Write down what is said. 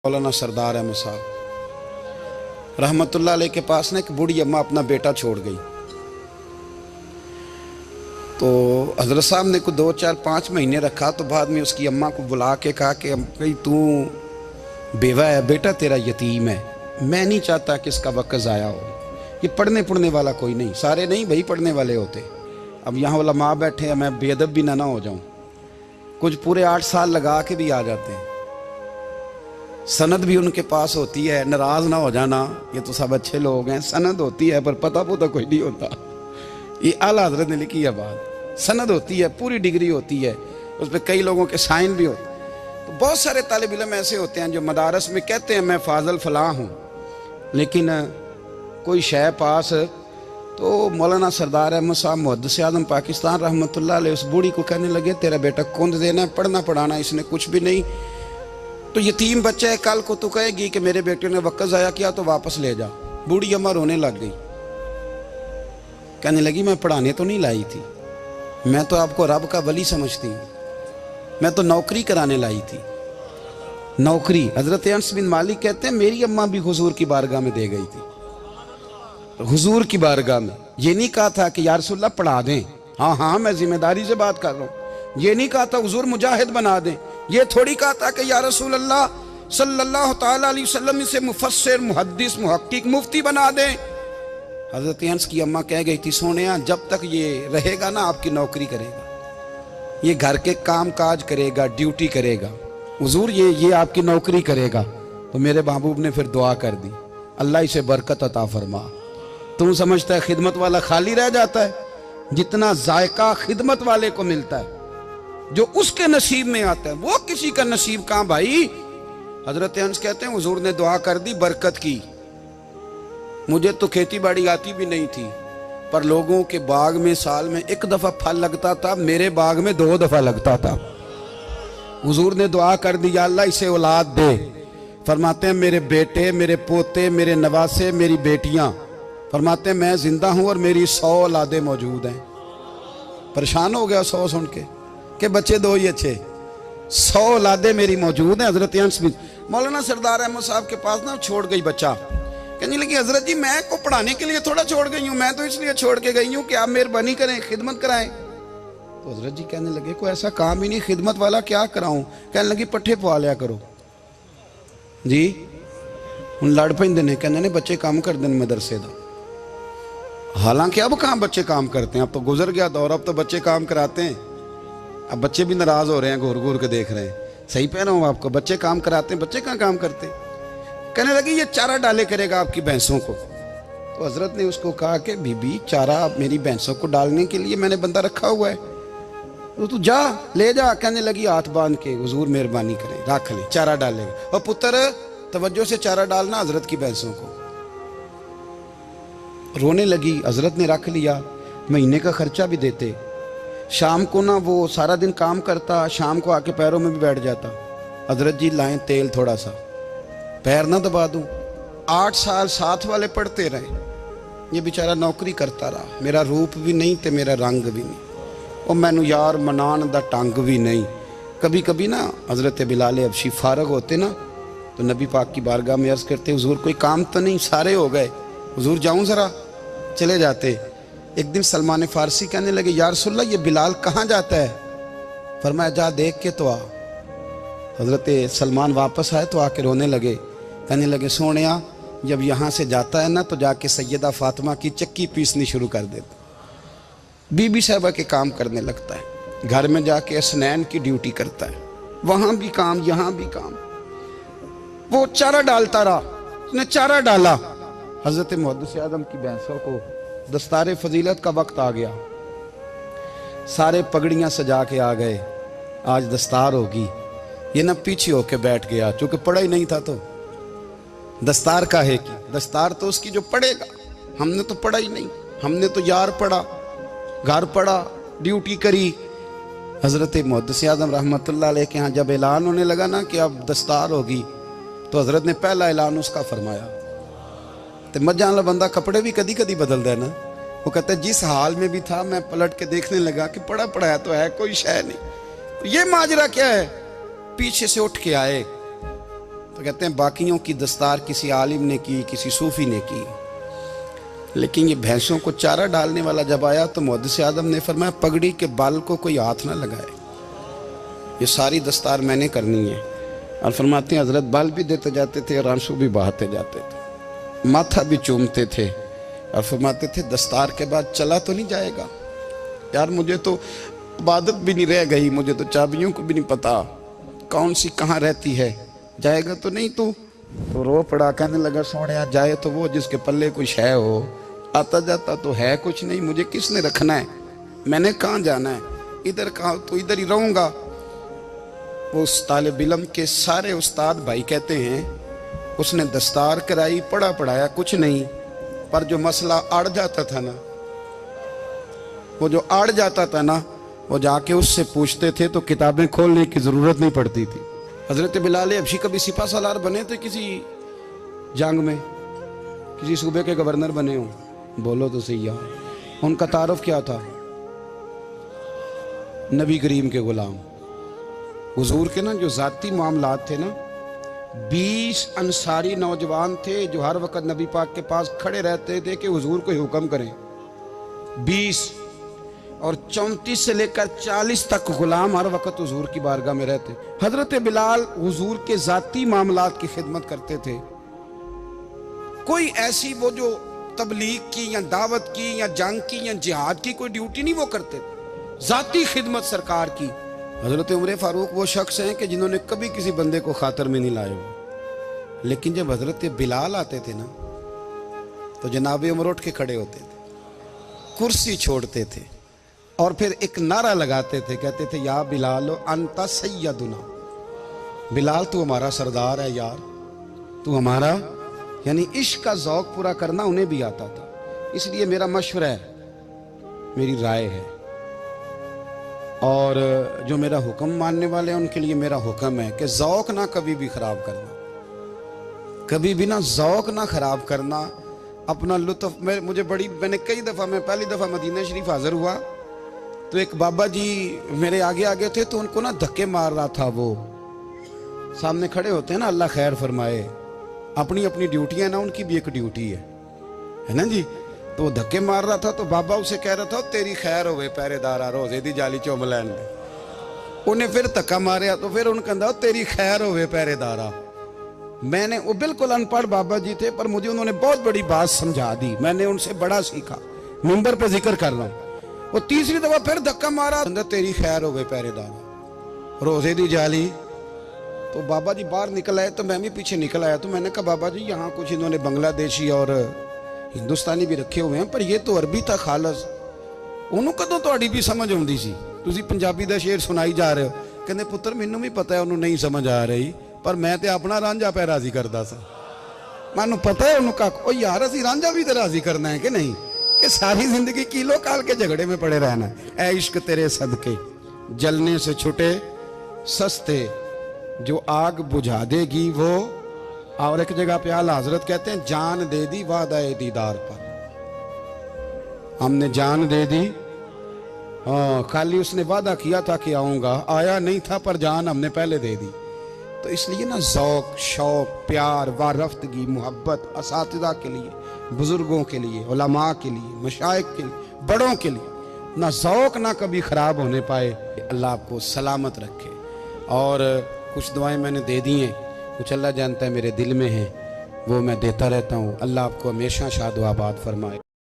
मौलाना सरदार अहमद साहब रहमतुल्लाह अलैह के पास ना एक बूढ़ी अम्मा अपना बेटा छोड़ गई। तो हजरत साहब ने को 2 4 5 महीने रखा। तो बाद में उसकी अम्मा को बुला के कहा कि भाई तू बेवा है, बेटा तेरा यतीम है, मैं नहीं चाहता कि इसका वक्त ज़ाया हो। ये पढ़ने वाला कोई नहीं, सारे नहीं भाई पढ़ने वाले होते। अब यहाँ वाला माँ बैठे हैं, मैं बेअदब भी ना हो जाऊँ। कुछ पूरे 8 साल लगा के भी आ जाते हैं, सनद भी उनके पास होती है। नाराज ना हो जाना, ये तो सब अच्छे लोग हैं। सनद होती है पर पता कोई नहीं होता। ये आला हजरत ने लिखी है बात। सनद होती है, पूरी डिग्री होती है, उस पर कई लोगों के साइन भी होते हैं। तो बहुत सारे तालिब इल्म ऐसे होते हैं जो मदारस में कहते हैं मैं फाजल फलां हूँ, लेकिन कोई शय पास। तो मौलाना सरदार अहमद साहब मुहद्दिस आज़म पाकिस्तान रहमतुल्लाह अलैह उस बूढ़ी को कहने लगे तेरा बेटा कुंद देना है, पढ़ना पढ़ाना इसने कुछ भी नहीं। तो यतीम बच्चा है, कल को तू कहेगी कि मेरे बेटे ने वक्त ज़ाया किया तो वापस ले जा। बूढ़ी अम्मा रोने लग गई, कहने लगी मैं पढ़ाने तो नहीं लाई थी, मैं तो आपको रब का वली समझती हूँ, मैं तो नौकरी कराने लाई थी। नौकरी हजरत अनस बिन मालिक कहते हैं मेरी अम्मा भी हुजूर की बारगाह में दे गई थी। हुजूर की बारगाह में ये नहीं कहा था कि या रसूलल्लाह पढ़ा दें, हाँ हाँ मैं जिम्मेदारी से बात कर रहा हूँ। ये नहीं कहा था हुजूर मुजाहिद बना दें, ये थोड़ी कहा था कि या रसूल अल्लाह सल्लल्लाहु ताला अलैहि वसल्लम से मुफस्सिर मुहद्दिस मुहक्किक मुफ्ती बना दें। हजरत अनस की अम्मा कह गई थी सोनिया जब तक ये रहेगा ना आपकी नौकरी करेगा, ये घर के काम काज करेगा, ड्यूटी करेगा, हुजूर ये आपकी नौकरी करेगा। तो मेरे महबूब ने फिर दुआ कर दी, अल्लाह इसे बरकत अता फरमा। तुम समझता है खिदमत वाला खाली रह जाता है? जितना जायका खिदमत वाले को मिलता है, जो उसके नसीब में आता है, वो किसी का नसीब कहां भाई। हजरत अनस कहते हैं हुजूर ने दुआ कर दी, बरकत की। मुझे तो खेती बाड़ी आती भी नहीं थी, पर लोगों के बाग में साल में 1 दफा फल लगता था, मेरे बाग में 2 दफा लगता था। हुजूर ने दुआ कर दी अल्लाह इसे औलाद दे। फरमाते हैं मेरे बेटे, मेरे पोते, मेरे नवासे, मेरी बेटियां, फरमाते हैं मैं जिंदा हूं और मेरी 100 औलादे मौजूद हैं। परेशान हो गया 100 सुन के बच्चे 2 ही अच्छे, 100 औलादे मेरी मौजूद हैं। हजरत अनस बिन मौलाना सरदार अहमद साहब के पास ना छोड़ गई बच्चा, कहने लगी हजरत जी मैं को पढ़ाने के लिए थोड़ा छोड़ गई हूँ, मैं तो इसलिए छोड़ के गई हूँ कि आप मेहरबानी करें, खिदमत कराएं। तो हजरत जी कहने लगे कोई ऐसा काम ही नहीं, खिदमत वाला क्या कराऊं। कहने लगी पट्ठे पवा लिया करो जी। हूँ लड़ पेंदे ने, कहने ने बच्चे काम करते हैं मदरसे का। हालांकि अब कहाँ बच्चे काम करते हैं, अब तो गुजर गया दौर, अब तो बच्चे काम कराते हैं। अब बच्चे भी नाराज हो रहे हैं, घूर घूर के देख रहे हैं। सही कह रहा हूँ आपको, बच्चे काम कराते हैं, बच्चे कहाँ काम करते हैं। कहने लगी ये चारा डाले करेगा आपकी भैंसों को। तो हजरत ने उसको कहा कि बीबी चारा मेरी भैंसों को डालने के लिए मैंने बंदा रखा हुआ है, तो तू जा ले जा। कहने लगी हाथ बांध के हुजूर मेहरबानी करें रख ले, चारा डालेगा। और पुत्र तवज्जो से चारा डालना हजरत की भैंसों को। रोने लगी, हजरत ने रख लिया, महीने का खर्चा भी देते। शाम को ना वो सारा दिन काम करता, शाम को आके पैरों में भी बैठ जाता। हजरत जी लाएं तेल थोड़ा सा, पैर ना दबा दूं। 8 साल साथ वाले पढ़ते रहे, ये बेचारा नौकरी करता रहा। मेरा रूप भी नहीं ते मेरा रंग भी नहीं, और मैनू यार मनान दा टंग भी नहीं। कभी कभी ना हजरत बिलाल हबशी फारग होते ना, तो नबी पाक की बारगाह में अर्ज करते हुजूर कोई काम तो नहीं, सारे हो गए, हुजूर जाऊं जरा, चले जाते। एक दिन सलमान फारसी कहने लगे या रसूलल्लाह ये बिलाल कहाँ जाता है। फरमाया जा देख के तो आ। हजरत सलमान वापस आए तो आके रोने लगे, कहने लगे सोनिया जब यहाँ से जाता है ना तो जाके सैयदा फातिमा की चक्की पीसनी शुरू कर देता, बीबी साहबा के काम करने लगता है, घर में जाके स्नैन की ड्यूटी करता है, वहाँ भी काम यहाँ भी काम। वो चारा डालता रहा, उसने चारा डाला। हजरत मुहद्दिस आज़म की भैंसों को दस्तारे फजीलत का वक्त आ गया, सारे पगड़ियाँ सजा के आ गए, आज दस्तार होगी। ये ना पीछे होके बैठ गया, चूंकि पढ़ा ही नहीं था तो दस्तार का है कि दस्तार तो उसकी जो पढ़ेगा, हमने तो पढ़ा ही नहीं, हमने तो यार पढ़ा, घर पढ़ा, ड्यूटी करी। हजरत मुहद्दिस आज़म रहमतुल्लाह अलैह के यहाँ जब ऐलान होने लगा ना कि अब दस्तार होगी, तो हजरत ने पहला ऐलान उसका फरमाया। तो मजा वाला बंदा कपड़े भी कदी कदी बदलता है ना, वो कहता है जिस हाल में भी था मैं पलट के देखने लगा कि पढ़ा पढ़ाया तो है, कोई शय नहीं। तो ये माजरा क्या है। पीछे से उठ के आए, तो कहते हैं बाकियों की दस्तार किसी आलिम ने की, किसी सूफी ने की, लेकिन ये भैंसों को चारा डालने वाला जब आया तो मुहद्दिस आदम ने फरमाया पगड़ी के बाल को कोई हाथ ना लगाए, ये सारी दस्तार मैंने करनी है। और फरमाते हैं हजरत बाल भी देते जाते थे और आंसू भी बहाते जाते थे, माथा भी चूमते थे और फरमाते थे दस्तार के बाद चला तो नहीं जाएगा यार, मुझे तो इबादत भी नहीं रह गई, मुझे तो चाबियों को भी नहीं पता कौन सी कहाँ रहती है, जाएगा तो नहीं तू? तो रो पड़ा, कहने लगा सोने जाए तो वो जिसके पल्ले कुछ है हो, आता जाता तो है कुछ नहीं, मुझे किसने रखना है, मैंने कहाँ जाना है, इधर कहाँ तो इधर ही रहूँगा। वो उस तालिब इल्म के सारे उस्ताद भाई कहते हैं उसने दस्तार कराई, पढ़ा पढ़ाया कुछ नहीं, पर जो मसला अड़ जाता था ना, वो जो अड़ जाता था ना, वो जाके उससे पूछते थे तो किताबें खोलने की ज़रूरत नहीं पड़ती थी। हज़रत बिलाल हबशी कभी सिपा सालार बने थे किसी जंग में, किसी सूबे के गवर्नर बने हो? बोलो तो सही यार, उनका तारुफ क्या था? नबी करीम के गुलाम। हुजूर के ना जो ज़ाती मामलात थे ना, 20 अंसारी नौजवान थे जो हर वक्त नबी पाक के पास खड़े रहते थे कि हुजूर को हुक्म करें, 20, और 34 से लेकर 40 तक गुलाम हर वक्त हुजूर की बारगाह में रहते। हजरत बिलाल हुजूर के जाती मामलात की खिदमत करते थे, कोई ऐसी वो जो तबलीग की या दावत की या जंग की या जिहाद की कोई ड्यूटी नहीं वो करते थे, जाती खिदमत सरकार की। हजरत उमर फारूक वो शख्स हैं कि जिन्होंने कभी किसी बंदे को खातर में नहीं लाए हो, लेकिन जब हजरत बिलाल आते थे ना तो जनाब उमर उठ के खड़े होते थे, कुर्सी छोड़ते थे और फिर एक नारा लगाते थे, कहते थे या बिलाल अंता सैयदुना, बिलाल तू हमारा सरदार है यार, तू हमारा। यानी इश्क का ज़ौक पूरा करना उन्हें भी आता था। इसलिए मेरा मशवरा है, मेरी राय है, और जो मेरा हुक्म मानने वाले हैं उनके लिए मेरा हुक्म है कि ज़ौक ना कभी भी ख़राब करना, कभी भी ना ज़ौक ना ख़राब करना, अपना लुत्फ़। मैंने कई दफ़ा, मैं पहली दफ़ा मदीना शरीफ हाज़िर हुआ तो एक बाबा जी मेरे आगे आगे थे, तो उनको ना धक्के मार रहा था, वो सामने खड़े होते हैं ना, अल्लाह खैर फरमाए, अपनी अपनी ड्यूटियाँ ना, उनकी भी एक ड्यूटी है ना जी। तो वो धक्के मार रहा था तो बाबा उसे कह रहा था तेरी खैर होवे पहरेदारा, रोजे दी जाली चुम लैन दे। उन्हें फिर धक्का मारे तो फिर उन्हें कहता तेरी खैर होवे पहरेदारा। मैंने, वो बिल्कुल अनपढ़ बाबा जी थे, पर मुझे उन्होंने बहुत बड़ी बात समझा दी, मैंने उनसे बड़ा सीखा, मिंबर पे जिक्र कर रहा हूँ। वो तीसरी दफा फिर धक्का मारा, तेरी खैर हो गए पहरेदार, रोजे दी जाली। तो बाबा जी बाहर निकल आए तो मैं भी पीछे निकल आया। तो मैंने कहा बाबा जी यहाँ कुछ इन्होंने बांग्लादेशी और हिंदुस्तानी भी रखे हुए हैं, पर ये तो अरबी था खालस, उन्होंने कदों थोड़ी भी समझ आती सी, तुसी पंजाबी का शेर सुनाई जा रहे हो। कहते पुत्र मैनू भी पता है उन्होंने नहीं समझ आ रही, पर मैं तो अपना रांझा पै राजी करता सा, मैनू पता है उन्होंने कहा ओ यार असी रांझा भी तो राजी करना है कि नहीं, कि सारी जिंदगी किलो काल के झगड़े में पड़े रहना। ऐ इश्क तेरे सदके जलने से छुटे सस्ते, जो आग बुझा देगी वो। और एक जगह पे आला हजरत कहते हैं जान दे दी वादा दीदार पर, हमने जान दे दी। हाँ, खाली उसने वादा किया था कि आऊंगा, आया नहीं था, पर जान हमने पहले दे दी। तो इसलिए ना ज़ौक, शौक, प्यार, वारफ्तगी, मोहब्बत असातिज़ा के लिए, बुजुर्गों के लिए, उलमा के लिए, मशाइख के लिए, बड़ों के लिए ना ज़ौक ना कभी ख़राब होने पाए। अल्लाह आपको सलामत रखे। और कुछ दुआएं मैंने दे दी हैं, कुछ अल्लाह जानता है मेरे दिल में है, वो मैं देता रहता हूँ। अल्लाह आपको हमेशा शाद व आबाद फरमाए।